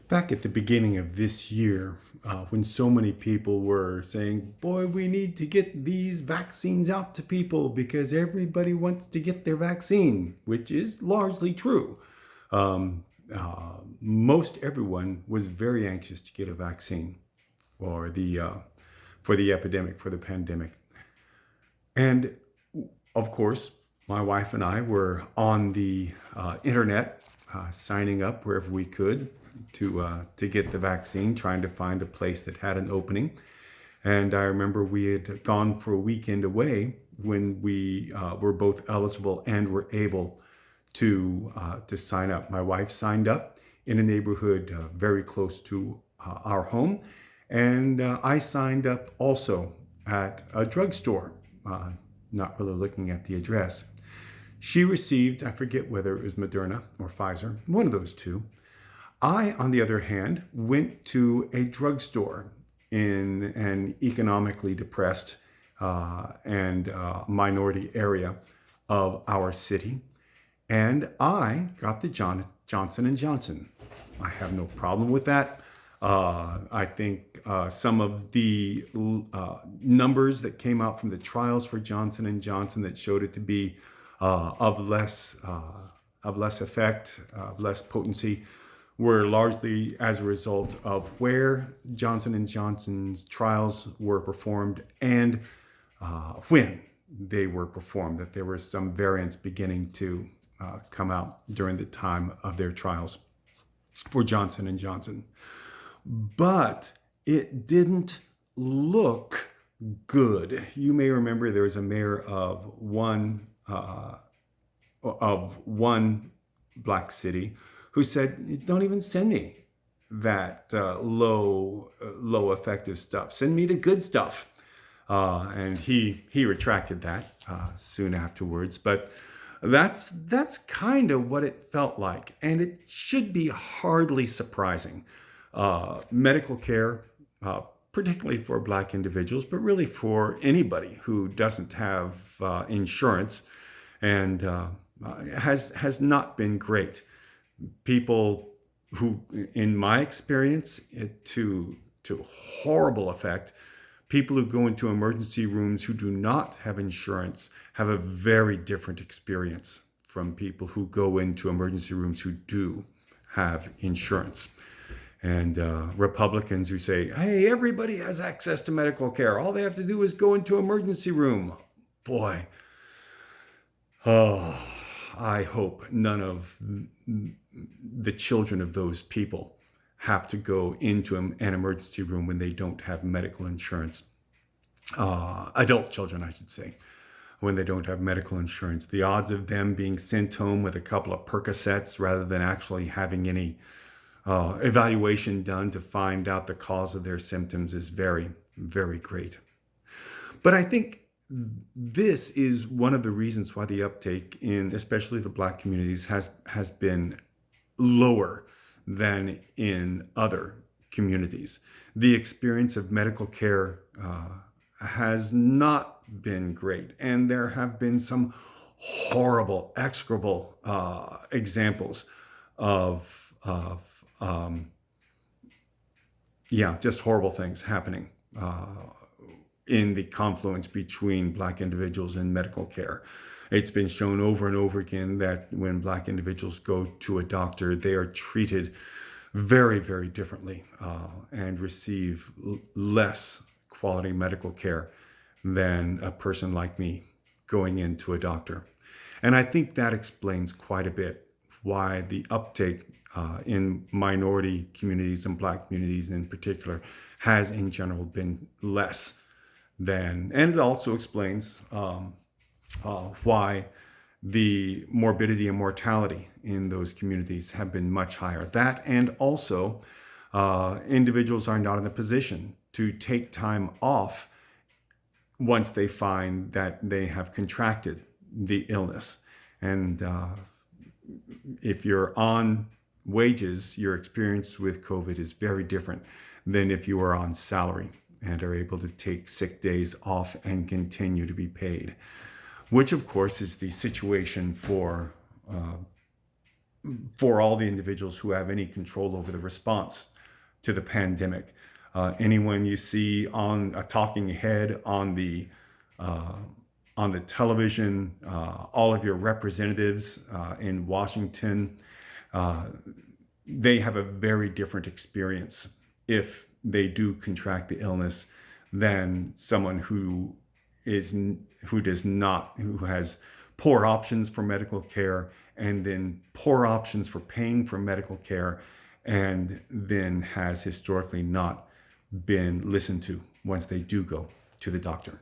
Back at the beginning of this year, when so many people were saying, boy, we need to get these vaccines out to people because everybody wants to get their vaccine, which is largely true. Most everyone was very anxious to get a vaccine for the epidemic, for the pandemic. And of course, my wife and I were on the internet, signing up wherever we could to get the vaccine, trying to find a place that had an opening. And I remember we had gone for a weekend away when we were both eligible and were able to sign up. My wife signed up in a neighborhood very close to our home, and I signed up also at a drugstore, not really looking at the address. She received, I forget whether it was Moderna or Pfizer, one of those two. I, on the other hand, went to a drugstore in an economically depressed and minority area of our city, and I got the Johnson and Johnson. I have no problem with that. I think some of the numbers that came out from the trials for Johnson and Johnson that showed it to be of less effect, less potency, were largely as a result of where Johnson and Johnson's trials were performed and when they were performed. That there were some variants beginning to come out during the time of their trials for Johnson and Johnson. But it didn't look good. You may remember there was a mayor of one black city who said, "Don't even send me that low effective stuff. Send me the good stuff." And he retracted that soon afterwards. But that's kind of what it felt like, and it should be hardly surprising. Medical care, particularly for Black individuals, but really for anybody who doesn't have insurance, and has not been great. People who, in my experience, to horrible effect, people who go into emergency rooms who do not have insurance have a very different experience from people who go into emergency rooms who do have insurance. And Republicans who say, hey, everybody has access to medical care. All they have to do is go into emergency room. Boy, oh, I hope none of the children of those people have to go into an emergency room when they don't have medical insurance. Adult children, I should say, when they don't have medical insurance. The odds of them being sent home with a couple of Percocets rather than actually having any evaluation done to find out the cause of their symptoms is very, very great. But I think this is one of the reasons why the uptake in especially the Black communities has been lower than in other communities. The experience of medical care has not been great, and there have been some horrible, execrable examples of just horrible things happening in the confluence between Black individuals and medical care. It's been shown over and over again that when Black individuals go to a doctor, they are treated very, very differently and receive less quality medical care than a person like me going into a doctor. And I think that explains quite a bit why the uptake in minority communities and Black communities in particular has in general been less than, and it also explains why the morbidity and mortality in those communities have been much higher. That, and also individuals are not in a position to take time off once they find that they have contracted the illness. And if you're on wages, your experience with COVID is very different than if you are on salary and are able to take sick days off and continue to be paid, which of course is the situation for for all the individuals who have any control over the response to the pandemic. Anyone you see on a talking head uh, on the television, all of your representatives in Washington, uh, they have a very different experience if they do contract the illness than someone who has poor options for medical care, and then poor options for paying for medical care, and then has historically not been listened to once they do go to the doctor.